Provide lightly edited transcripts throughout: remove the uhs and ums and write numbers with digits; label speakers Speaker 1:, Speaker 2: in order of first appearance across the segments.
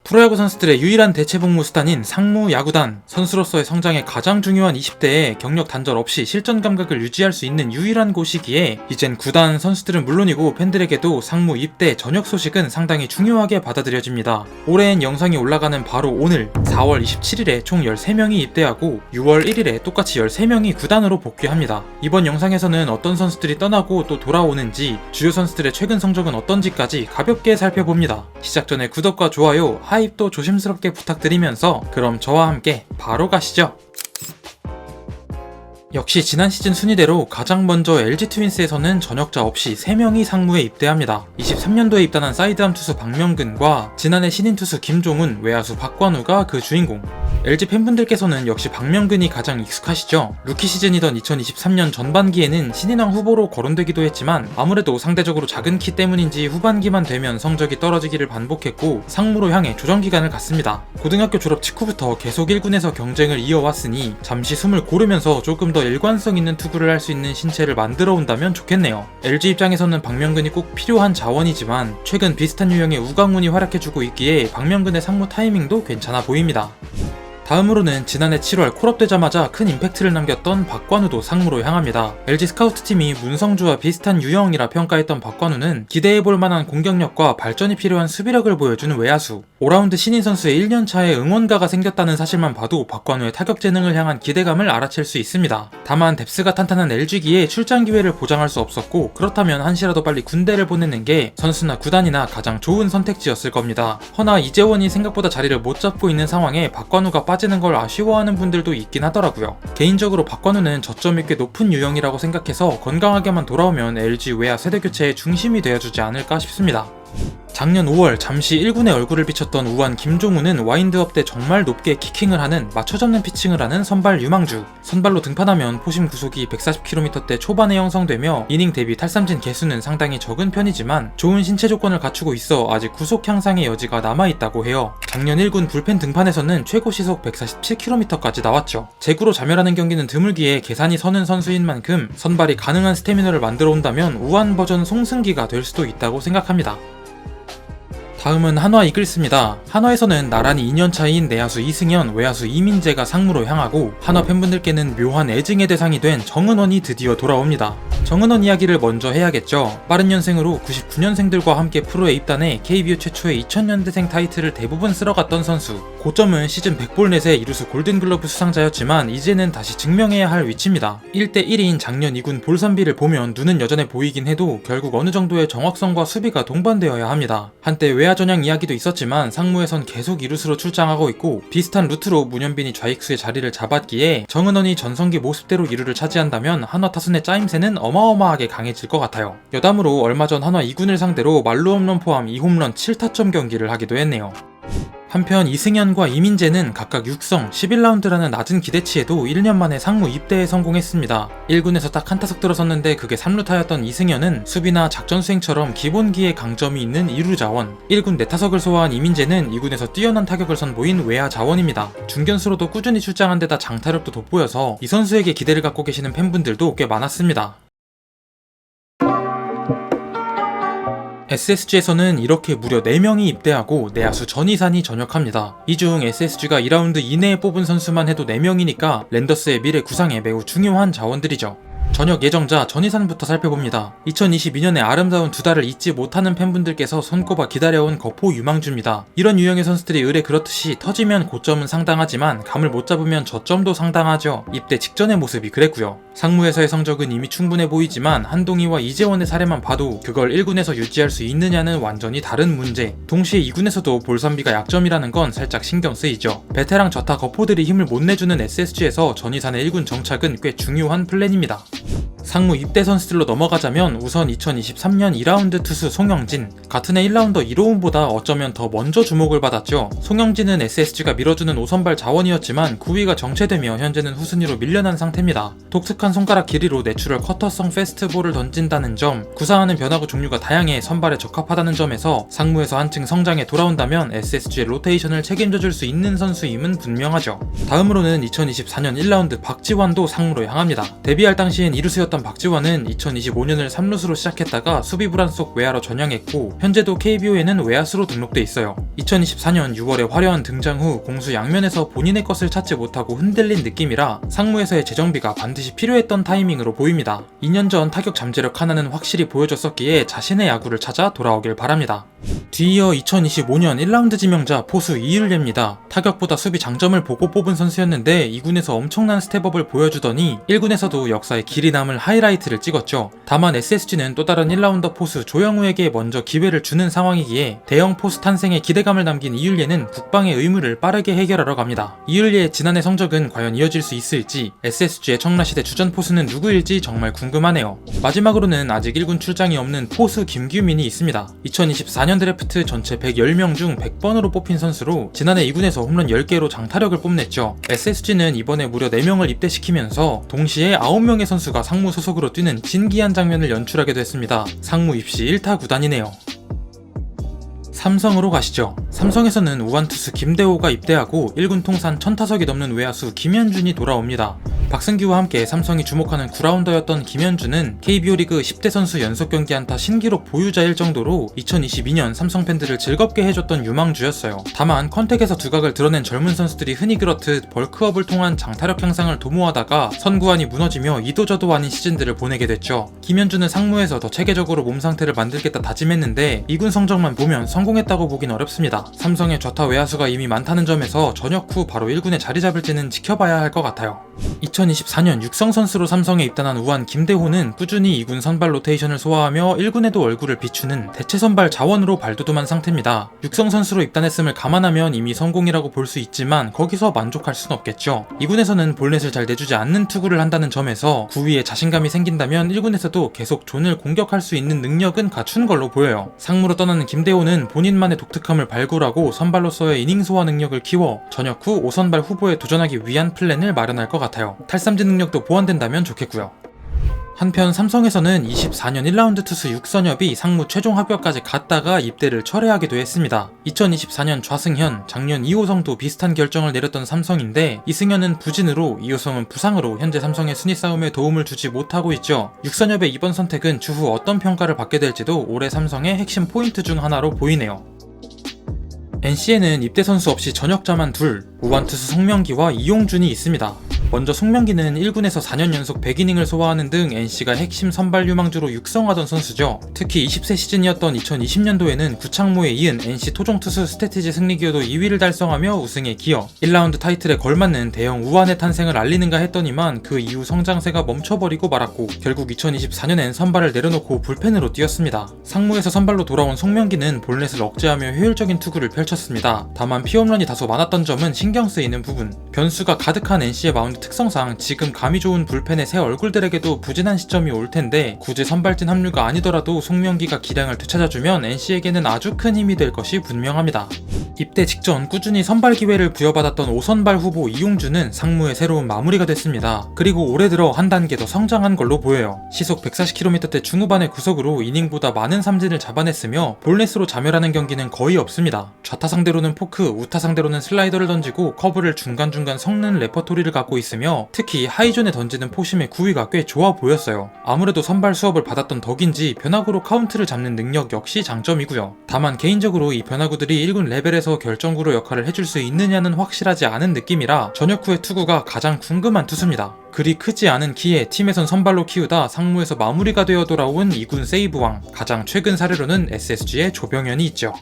Speaker 1: 프로야구 선수들의 유일한 대체 복무 수단인 상무 야구단, 선수로서의 성장에 가장 중요한 20대에 경력 단절 없이 실전 감각을 유지할 수 있는 유일한 곳이기에 이젠 구단 선수들은 물론이고 팬들에게도 상무 입대 전역 소식은 상당히 중요하게 받아들여집니다. 올해엔 영상이 올라가는 바로 오늘 4월 27일에 총 13명이 입대하고 6월 1일에 똑같이 13명이 구단으로 복귀합니다. 이번 영상에서는 어떤 선수들이 떠나고 또 돌아오는지, 주요 선수들의 최근 성적은 어떤지까지 가볍게 살펴봅니다. 시작 전에 구독과 좋아요, 하입도 조심스럽게 부탁드리면서 그럼 저와 함께 바로 가시죠. 역시 지난 시즌 순위대로 가장 먼저 LG 트윈스에서는 전역자 없이 3명이 상무에 입대합니다. 23년도에 입단한 사이드암 투수 박명근과 지난해 신인 투수 김종훈, 외야수 박관우가 그 주인공. LG 팬분들께서는 역시 박명근이 가장 익숙하시죠. 루키 시즌이던 2023년 전반기에는 신인왕 후보로 거론되기도 했지만 아무래도 상대적으로 작은 키 때문인지 후반기만 되면 성적이 떨어지기를 반복했고 상무로 향해 조정기간을 갖습니다. 고등학교 졸업 직후부터 계속 1군에서 경쟁을 이어왔으니 잠시 숨을 고르면서 조금 더 일관성 있는 투구를 할 수 있는 신체를 만들어 온다면 좋겠네요. LG 입장에서는 박명근이 꼭 필요한 자원이지만 최근 비슷한 유형의 우강훈이 활약해주고 있기에 박명근의 상무 타이밍도 괜찮아 보입니다. 다음으로는 지난해 7월 콜업되자마자 큰 임팩트를 남겼던 박관우도 상무로 향합니다. LG 스카우트팀이 문성주와 비슷한 유형이라 평가했던 박관우는 기대해볼 만한 공격력과 발전이 필요한 수비력을 보여주는 외야수. 5라운드 신인 선수의 1년차에 응원가가 생겼다는 사실만 봐도 박관우의 타격 재능을 향한 기대감을 알아챌 수 있습니다. 다만 뎁스가 탄탄한 LG기에 출장 기회를 보장할 수 없었고, 그렇다면 한시라도 빨리 군대를 보내는 게 선수나 구단이나 가장 좋은 선택지였을 겁니다. 허나 이재원이 생각보다 자리를 못 잡고 있는 상황에 박관우가 빠지는 걸 아쉬워하는 분들도 있긴 하더라고요. 개인적으로 박관우는 저점이 꽤 높은 유형이라고 생각해서 건강하게만 돌아오면 LG 외야 세대 교체의 중심이 되어주지 않을까 싶습니다. 작년 5월 잠시 1군에 얼굴을 비쳤던 우한 김종훈은 와인드업 때 정말 높게 키킹을 하는 맞춰잡는 피칭을 하는 선발 유망주. 선발로 등판하면 포심 구속이 140km대 초반에 형성되며 이닝 대비 탈삼진 개수는 상당히 적은 편이지만 좋은 신체 조건을 갖추고 있어 아직 구속 향상의 여지가 남아있다고 해요. 작년 1군 불펜 등판에서는 최고 시속 147km까지 나왔죠. 제구로 자멸하는 경기는 드물기에 계산이 서는 선수인 만큼 선발이 가능한 스태미너를 만들어 온다면 우한 버전 송승기가 될 수도 있다고 생각합니다. 다음은 한화 이글스입니다. 한화에서는 나란히 2년 차인 내야수 이승현, 외야수 이민재가 상무로 향하고 한화 팬분들께는 묘한 애증의 대상이 된 정은원이 드디어 돌아옵니다. 정은원 이야기를 먼저 해야겠죠. 빠른 연생으로 99년생들과 함께 프로에 입단해 KBO 최초의 2000년대생 타이틀을 대부분 쓸어갔던 선수. 고점은 시즌 100볼 넷의 이루수 골든글러브 수상자였지만 이제는 다시 증명해야 할 위치입니다. 1대1인 작년 2군 볼선비를 보면 눈은 여전해 보이긴 해도 결국 어느 정도의 정확성과 수비가 동반되어야 합니다. 한때 외야 전향 이야기도 있었지만 상무에선 계속 이루수로 출장하고 있고 비슷한 루트로 문현빈이 좌익수의 자리를 잡았기에 정은원이 전성기 모습대로 이루를 차지한다면 한화 타순의 짜임새는 어마어마하게 강해질 것 같아요. 여담으로 얼마 전 한화 2군을 상대로 말루 홈런 포함 2홈런 7타점 경기를 하기도 했네요. 한편 이승현과 이민재는 각각 6성 11라운드라는 낮은 기대치에도 1년 만에 상무 입대에 성공했습니다. 1군에서 딱 한 타석 들어섰는데 그게 3루타였던 이승현은 수비나 작전 수행처럼 기본기에 강점이 있는 2루 자원, 1군 4타석을 소화한 이민재는 2군에서 뛰어난 타격을 선보인 외야 자원입니다. 중견수로도 꾸준히 출장한 데다 장타력도 돋보여서 이 선수에게 기대를 갖고 계시는 팬분들도 꽤 많았습니다. SSG에서는 이렇게 무려 4명이 입대하고 내야수 전이산이 전역합니다. 이 중 SSG가 2라운드 이내에 뽑은 선수만 해도 4명이니까 랜더스의 미래 구상에 매우 중요한 자원들이죠. 전역 예정자 전이산부터 살펴봅니다. 2022년에 아름다운 2달을 잊지 못하는 팬분들께서 손꼽아 기다려온 거포 유망주입니다. 이런 유형의 선수들이 의뢰 그렇듯이 터지면 고점은 상당하지만 감을 못 잡으면 저점도 상당하죠. 입대 직전의 모습이 그랬고요. 상무에서의 성적은 이미 충분해 보이지만 한동희와 이재원의 사례만 봐도 그걸 1군에서 유지할 수 있느냐는 완전히 다른 문제. 동시에 2군에서도 볼선비가 약점이라는 건 살짝 신경 쓰이죠. 베테랑 저타 거포들이 힘을 못 내주는 SSG에서 전이산의 1군 정착은 꽤 중요한 플랜입니다. 상무 입대 선수들로 넘어가자면 우선 2023년 2라운드 투수 송영진. 같은 해 1라운더 이로운보다 어쩌면 더 먼저 주목을 받았죠. 송영진은 SSG가 밀어주는 5선발 자원이었지만 9위가 정체되며 현재는 후순위로 밀려난 상태입니다. 독특한 손가락 길이로 내추럴 커터성 페스트볼을 던진다는 점, 구사하는 변화구 종류가 다양해 선발에 적합하다는 점에서 상무에서 한층 성장에 돌아온다면 SSG의 로테이션을 책임져줄 수 있는 선수임은 분명하죠. 다음으로는 2024년 1라운드 박지환도 상무로 향합니다. 데뷔할 당시엔 이루수였던 있던 박지원은 2025년을 3루수로 시작했다가 수비 불안 속 외야로 전향했고 현재도 KBO에는 외야수로 등록돼 있어요. 2024년 6월에 화려한 등장 후 공수 양면에서 본인의 것을 찾지 못하고 흔들린 느낌이라 상무에서의 재정비가 반드시 필요했던 타이밍으로 보입니다. 2년 전 타격 잠재력 하나는 확실히 보여줬었기에 자신의 야구를 찾아 돌아오길 바랍니다. 뒤이어 2025년 1라운드 지명자 포수 이율예입니다. 타격보다 수비 장점을 보고 뽑은 선수였는데 2군에서 엄청난 스텝업을 보여주더니 1군에서도 역사에 길이 남을 하이라이트를 찍었죠. 다만 SSG는 또 다른 1라운더 포수 조영우에게 먼저 기회를 주는 상황이기에 대형 포수 탄생에 기대감을 남긴 이율예는 국방의 의무를 빠르게 해결하러 갑니다. 이율예의 지난해 성적은 과연 이어질 수 있을지, SSG의 청라시대 주전 포수는 누구일지 정말 궁금하네요. 마지막으로는 아직 1군 출장이 없는 포수 김규민이 있습니다. 2024년 드래프트 전체 110명 중 100번으로 뽑힌 선수로 지난해 2군에서 홈런 10개로 장타력을 뽐냈죠. SSG는 이번에 무려 4명을 입대시키면서 동시에 9명의 선수가 상무 소속으로 뛰는 진기한 장면을 연출하기도 했습니다. 상무 입시 1타 구단이네요. 삼성으로 가시죠. 삼성에서는 우완투수 김대호가 입대하고 1군 통산 1000타석이 넘는 외야수 김현준이 돌아옵니다. 박승규와 함께 삼성이 주목하는 9라운더였던 김현준은 KBO 리그 10대 선수 연속 경기 안타 신기록 보유자일 정도로 2022년 삼성 팬들을 즐겁게 해줬던 유망주였어요. 다만 컨택에서 두각을 드러낸 젊은 선수들이 흔히 그렇듯 벌크업을 통한 장타력 향상을 도모하다가 선구안이 무너지며 이도저도 아닌 시즌들을 보내게 됐죠. 김현준은 상무에서 더 체계적으로 몸 상태를 만들겠다 다짐했는데 2군 성적만 보면 성공했다고 보긴 어렵습니다. 삼성의 좌타 외야수가 이미 많다는 점에서 전역 후 바로 1군에 자리 잡을지는 지켜봐야 할 것 같아요. 2024년 육성 선수로 삼성에 입단한 우완 김대호는 꾸준히 2군 선발 로테이션을 소화하며 1군에도 얼굴을 비추는 대체 선발 자원으로 발돋움한 상태입니다. 육성 선수로 입단했음을 감안하면 이미 성공이라고 볼 수 있지만 거기서 만족할 순 없겠죠. 2군에서는 볼넷을 잘 내주지 않는 투구를 한다는 점에서 구위에 자신감이 생긴다면 1군에서도 계속 존을 공격할 수 있는 능력은 갖춘 걸로 보여요. 상무로 떠나는 김대호는 본인만의 독특함을 발굴하고 선발로서의 이닝 소화 능력을 키워 전역 후 5선발 후보에 도전하기 위한 플랜을 마련할 것 같아요. 탈삼진 능력도 보완된다면 좋겠고요. 한편 삼성에서는 24년 1라운드 투수 육선엽이 상무 최종 합격까지 갔다가 입대를 철회하기도 했습니다. 2024년 좌승현, 작년 이호성도 비슷한 결정을 내렸던 삼성인데 이승현은 부진으로, 이호성은 부상으로 현재 삼성의 순위 싸움에 도움을 주지 못하고 있죠. 육선엽의 이번 선택은 추후 어떤 평가를 받게 될지도 올해 삼성의 핵심 포인트 중 하나로 보이네요. NC에는 입대 선수 없이 전역자만 둘, 우완투수 송명기와 이용준이 있습니다. 먼저 송명기는 1군에서 4년 연속 100이닝을 소화하는 등 NC가 핵심 선발 유망주로 육성하던 선수죠. 특히 20세 시즌이었던 2020년도에는 구창모에 이은 NC 토종투수 스태티지 승리기여도 2위를 달성하며 우승에 기여 1라운드 타이틀에 걸맞는 대형 우완의 탄생을 알리는가 했더니만 그 이후 성장세가 멈춰버리고 말았고 결국 2024년엔 선발을 내려놓고 불펜으로 뛰었습니다. 상무에서 선발로 돌아온 송명기는 볼넷을 억제하며 효율적인 투구를 펼쳤습니다. 다만 피홈런이 다소 많았던 점은 신경 쓰이는 부분. 변수가 가득한 NC의 마운드 특성상 지금 감이 좋은 불펜의 새 얼굴들에게도 부진한 시점이 올 텐데 굳이 선발진 합류가 아니더라도 송명기가 기량을 되찾아주면 NC에게는 아주 큰 힘이 될 것이 분명합니다. 입대 직전 꾸준히 선발 기회를 부여받았던 5선발 후보 이용준은 상무의 새로운 마무리가 됐습니다. 그리고 올해 들어 한 단계 더 성장한 걸로 보여요. 시속 140km대 중후반의 구속으로 이닝보다 많은 삼진을 잡아냈으며 볼넷으로 자멸하는 경기는 거의 없습니다. 좌타 상대로는 포크, 우타 상대로는 슬라이더를 던지고 커브를 중간중간 섞는 레퍼토리를 갖고 있으며 특히 하이존에 던지는 포심의 구위가 꽤 좋아 보였어요. 아무래도 선발 수업을 받았던 덕인지 변화구로 카운트를 잡는 능력 역시 장점이고요. 다만 개인적으로 이 변화구들이 1군 레벨에서 결정구로 역할을 해줄 수 있느냐는 확실하지 않은 느낌이라 전역 후의 투구가 가장 궁금한 투수입니다. 그리 크지 않은 키에 팀에선 선발로 키우다 상무에서 마무리가 되어 돌아온 2군 세이브왕, 가장 최근 사례로는 SSG의 조병현이 있죠.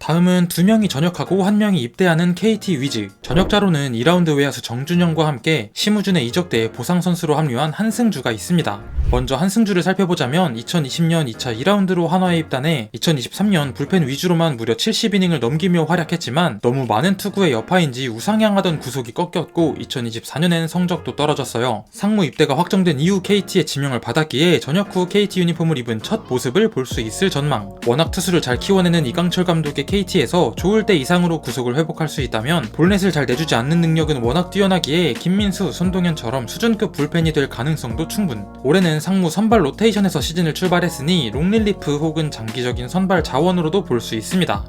Speaker 1: 다음은 2명이 전역하고 1명이 입대하는 KT 위즈. 전역자로는 2라운드 외야수 정준영과 함께 심우준의 이적대에 보상선수로 합류한 한승주가 있습니다. 먼저 한승주를 살펴보자면 2020년 2차 2라운드로 한화에 입단해 2023년 불펜 위주로만 무려 70이닝을 넘기며 활약했지만 너무 많은 투구의 여파인지 우상향하던 구속이 꺾였고 2024년엔 성적도 떨어졌어요. 상무 입대가 확정된 이후 KT의 지명을 받았기에 전역 후 KT 유니폼을 입은 첫 모습을 볼 수 있을 전망. 워낙 투수를 잘 키워내는 이강철 감독의 KT에서 좋을 때 이상으로 구속을 회복할 수 있다면 볼넷을 잘 내주지 않는 능력은 워낙 뛰어나기에 김민수, 손동현처럼 수준급 불펜이 될 가능성도 충분. 올해는 상무 선발 로테이션에서 시즌을 출발했으니 롱릴리프 혹은 장기적인 선발 자원으로도 볼 수 있습니다.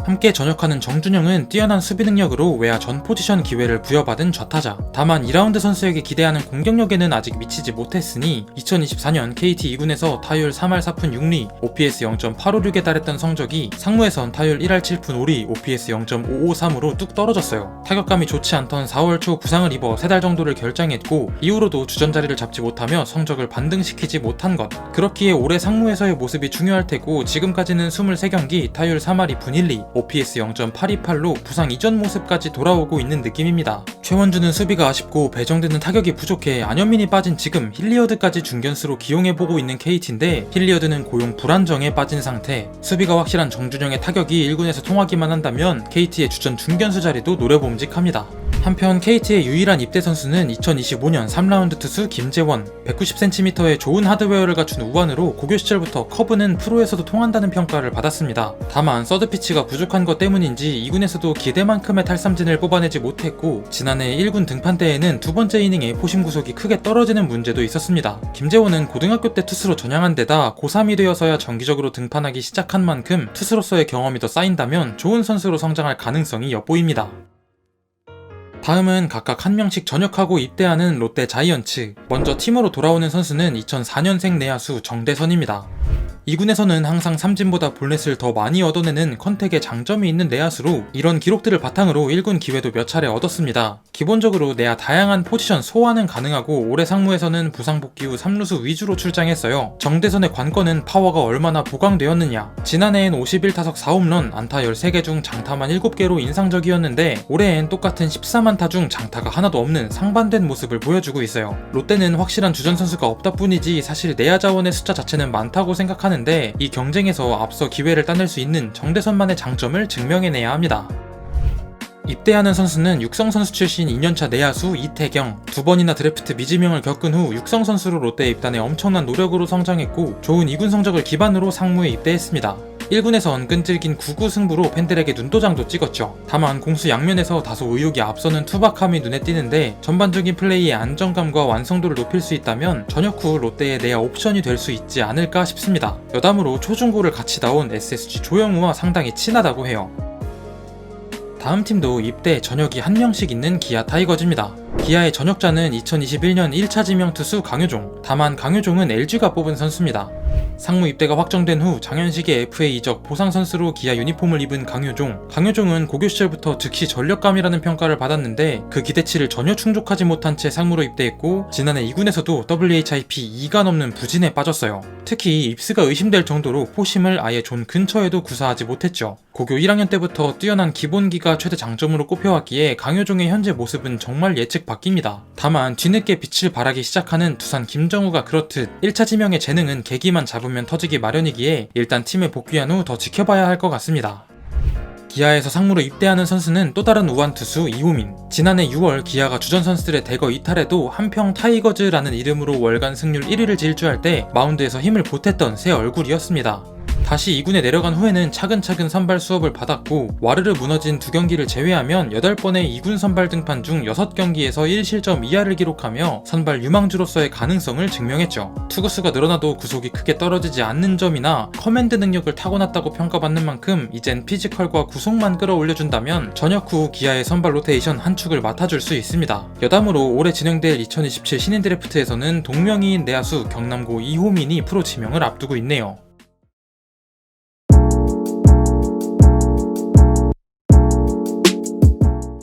Speaker 1: 함께 전역하는 정준영은 뛰어난 수비 능력으로 외야 전 포지션 기회를 부여받은 좌타자. 다만 2라운드 선수에게 기대하는 공격력에는 아직 미치지 못했으니 2024년 KT 2군에서 타율 3할 4푼 6리, OPS 0.856에 달했던 성적이 상무에선 타율 1할 7푼 5리, OPS 0.553으로 뚝 떨어졌어요. 타격감이 좋지 않던 4월 초 부상을 입어 3달 정도를 결장했고 이후로도 주전 자리를 잡지 못하며 성적을 반등시키지 못한 것. 그렇기에 올해 상무에서의 모습이 중요할 테고 지금까지는 23경기 타율 3할 2푼 1리, OPS 0.828로 부상 이전 모습까지 돌아오고 있는 느낌입니다. 최원주는 수비가 아쉽고 배정되는 타격이 부족해 안현민이 빠진 지금 힐리어드까지 중견수로 기용해보고 있는 KT인데 힐리어드는 고용 불안정에 빠진 상태. 수비가 확실한 정준영의 타격이 1군에서 통하기만 한다면 KT의 주전 중견수 자리도 노려봄직합니다. 한편 KT의 유일한 입대 선수는 2025년 3라운드 투수 김재원. 190cm의 좋은 하드웨어를 갖춘 우완으로 고교 시절부터 커브는 프로에서도 통한다는 평가를 받았습니다. 다만 서드피치가 부족한 것 때문인지 2군에서도 기대만큼의 탈삼진을 뽑아내지 못했고 지난해 1군 등판 때에는 두 번째 이닝에 포심 구속이 크게 떨어지는 문제도 있었습니다. 김재원은 고등학교 때 투수로 전향한 데다 고3이 되어서야 정기적으로 등판하기 시작한 만큼 투수로서의 경험이 더 쌓인다면 좋은 선수로 성장할 가능성이 엿보입니다. 다음은 각각 한 명씩 전역하고 입대하는 롯데 자이언츠. 먼저 팀으로 돌아오는 선수는 2004년생 내야수 정대선입니다. 2군에서는 항상 삼진보다 볼넷을 더 많이 얻어내는 컨택에 장점이 있는 내야수로 이런 기록들을 바탕으로 1군 기회도 몇 차례 얻었습니다. 기본적으로 내야 다양한 포지션 소화는 가능하고 올해 상무에서는 부상 복귀 후 3루수 위주로 출장했어요. 정대선의 관건은 파워가 얼마나 보강되었느냐. 지난해엔 51타석 4홈런, 안타 13개 중 장타만 7개로 인상적이었는데 올해엔 똑같은 14만타 중 장타가 하나도 없는 상반된 모습을 보여주고 있어요. 롯데는 확실한 주전 선수가 없다 뿐이지 사실 내야 자원의 숫자 자체는 많다고 생각하는데 이 경쟁에서 앞서 기회를 따낼 수 있는 정대선만의 장점을 증명해내야 합니다. 입대하는 선수는 육성선수 출신 2년차 내야수 이태경. 2번이나 드래프트 미지명을 겪은 후 육성선수로 롯데에 입단해 엄청난 노력으로 성장했고 좋은 2군 성적을 기반으로 상무에 입대했습니다. 1군에선 끈질긴 9구 승부로 팬들에게 눈도장도 찍었죠. 다만 공수 양면에서 다소 의욕이 앞서는 투박함이 눈에 띄는데 전반적인 플레이의 안정감과 완성도를 높일 수 있다면 전역 후 롯데의 내야 옵션이 될 수 있지 않을까 싶습니다. 여담으로 초중고를 같이 나온 SSG 조영우와 상당히 친하다고 해요. 다음 팀도 입대 전역이 한 명씩 있는 기아 타이거즈입니다. 기아의 전역자는 2021년 1차 지명 투수 강효종. 다만 강효종은 LG가 뽑은 선수입니다. 상무 입대가 확정된 후 장현식의 FA 이적 보상 선수로 기아 유니폼을 입은 강효종. 강효종은 고교 시절부터 즉시 전력감이라는 평가를 받았는데 그 기대치를 전혀 충족하지 못한 채 상무로 입대했고 지난해 2군에서도 WHIP 2가 넘는 부진에 빠졌어요. 특히 입스가 의심될 정도로 포심을 아예 존 근처에도 구사하지 못했죠. 고교 1학년 때부터 뛰어난 기본기가 최대 장점으로 꼽혀왔기에 강효종의 현재 모습은 정말 예측 바뀝니다. 다만 뒤늦게 빛을 발하기 시작하는 두산 김정우가 그렇듯 1차 지명의 재능은 계기만 잡으면 터지기 마련이기에 일단 팀에 복귀한 후 더 지켜봐야 할 것 같습니다. 기아에서 상무로 입대하는 선수는 또 다른 우완 투수 이호민. 지난해 6월 기아가 주전 선수들의 대거 이탈해도 한평 타이거즈라는 이름으로 월간 승률 1위를 질주할 때 마운드에서 힘을 보탰던 새 얼굴이었습니다. 다시 2군에 내려간 후에는 차근차근 선발 수업을 받았고 와르르 무너진 2경기를 제외하면 8번의 2군 선발 등판 중 6경기에서 1실점 이하를 기록하며 선발 유망주로서의 가능성을 증명했죠. 투구수가 늘어나도 구속이 크게 떨어지지 않는 점이나 커맨드 능력을 타고났다고 평가받는 만큼 이젠 피지컬과 구속만 끌어올려준다면 전역 후 기아의 선발 로테이션 한 축을 맡아줄 수 있습니다. 여담으로 올해 진행될 2027 신인 드래프트에서는 동명이인 내야수 경남고 이호민이 프로 지명을 앞두고 있네요.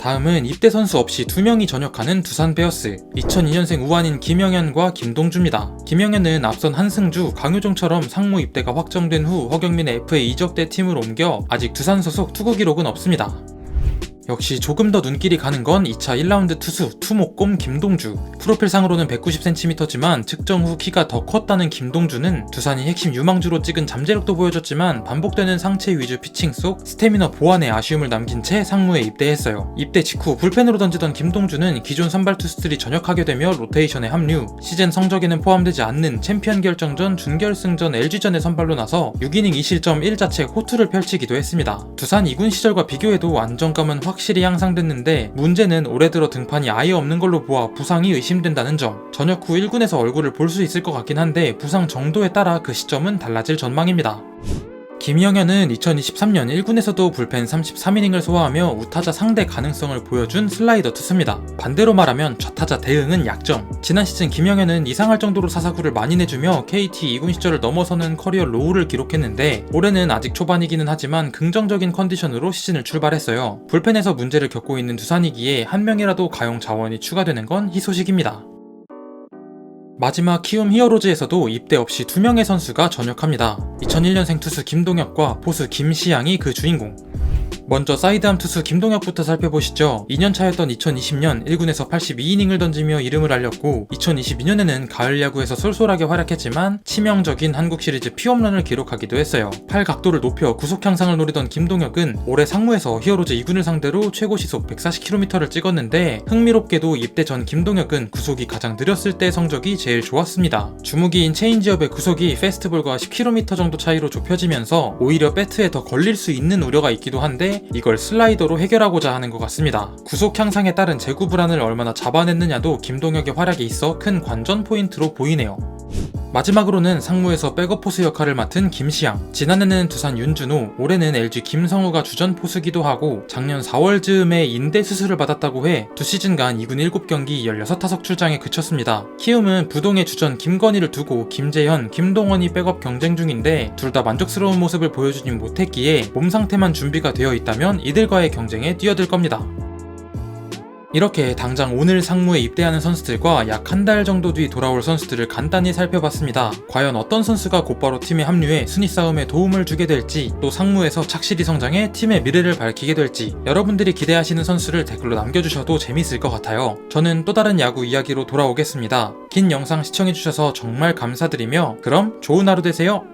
Speaker 1: 다음은 입대 선수 없이 2명이 전역하는 두산 베어스. 2002년생 우완인 김영현과 김동주입니다. 김영현은 앞선 한승주, 강효종처럼 상무 입대가 확정된 후 허경민의 FA 이적대 팀으로 옮겨 아직 두산 소속 투구 기록은 없습니다. 역시 조금 더 눈길이 가는 건 2차 1라운드 투수 투목곰 김동주. 프로필상으로는 190cm지만 측정 후 키가 더 컸다는 김동주는 두산이 핵심 유망주로 찍은 잠재력도 보여줬지만 반복되는 상체 위주 피칭 속 스태미너 보완에 아쉬움을 남긴 채 상무에 입대했어요. 입대 직후 불펜으로 던지던 김동주는 기존 선발 투수들이 전역하게 되며 로테이션에 합류. 시즌 성적에는 포함되지 않는 챔피언 결정전, 준결승전 LG전에 선발로 나서 6이닝 2실점 1자책 호투를 펼치기도 했습니다. 두산 2군 시절과 비교해도 안정감은 확실히 향상됐는데 문제는 올해 들어 등판이 아예 없는 걸로 보아 부상이 의심된다는 점. 전역 후 1군에서 얼굴을 볼 수 있을 것 같긴 한데 부상 정도에 따라 그 시점은 달라질 전망입니다. 김영현은 2023년 1군에서도 불펜 33이닝을 소화하며 우타자 상대 가능성을 보여준 슬라이더 투수입니다. 반대로 말하면 좌타자 대응은 약점. 지난 시즌 김영현은 이상할 정도로 사사구를 많이 내주며 KT 2군 시절을 넘어서는 커리어 로우를 기록했는데 올해는 아직 초반이기는 하지만 긍정적인 컨디션으로 시즌을 출발했어요. 불펜에서 문제를 겪고 있는 두산이기에 한 명이라도 가용 자원이 추가되는 건 희소식입니다. 마지막 키움 히어로즈에서도 입대 없이 2명의 선수가 전역합니다. 2001년생 투수 김동혁과 포수 김시양이 그 주인공. 먼저 사이드암 투수 김동혁부터 살펴보시죠. 2년차였던 2020년 1군에서 82이닝을 던지며 이름을 알렸고 2022년에는 가을 야구에서 쏠쏠하게 활약했지만 치명적인 한국 시리즈 피홈런을 기록하기도 했어요. 팔 각도를 높여 구속 향상을 노리던 김동혁은 올해 상무에서 히어로즈 2군을 상대로 최고 시속 140km를 찍었는데 흥미롭게도 입대 전 김동혁은 구속이 가장 느렸을 때 성적이 제일 좋았습니다. 주무기인 체인지업의 구속이 페스트볼과 10km 정도 차이로 좁혀지면서 오히려 배트에 더 걸릴 수 있는 우려가 있기도 한데 이걸 슬라이더로 해결하고자 하는 것 같습니다. 구속 향상에 따른 제구 불안을 얼마나 잡아냈느냐도 김동혁의 활약에 있어 큰 관전 포인트로 보이네요. 마지막으로는 상무에서 백업 포수 역할을 맡은 김시양. 지난해는 두산 윤준호, 올해는 LG 김성우가 주전 포수기도 하고 작년 4월 즈음에 인대 수술을 받았다고 해 2시즌간 2군 7경기 16타석 출장에 그쳤습니다. 키움은 부동의 주전 김건희를 두고 김재현, 김동원이 백업 경쟁 중인데 둘 다 만족스러운 모습을 보여주진 못했기에 몸 상태만 준비가 되어 있다면 이들과의 경쟁에 뛰어들 겁니다. 이렇게 당장 오늘 상무에 입대하는 선수들과 약 한 달 정도 뒤 돌아올 선수들을 간단히 살펴봤습니다. 과연 어떤 선수가 곧바로 팀에 합류해 순위 싸움에 도움을 주게 될지, 또 상무에서 착실히 성장해 팀의 미래를 밝히게 될지 여러분들이 기대하시는 선수를 댓글로 남겨주셔도 재밌을 것 같아요. 저는 또 다른 야구 이야기로 돌아오겠습니다. 긴 영상 시청해주셔서 정말 감사드리며 그럼 좋은 하루 되세요.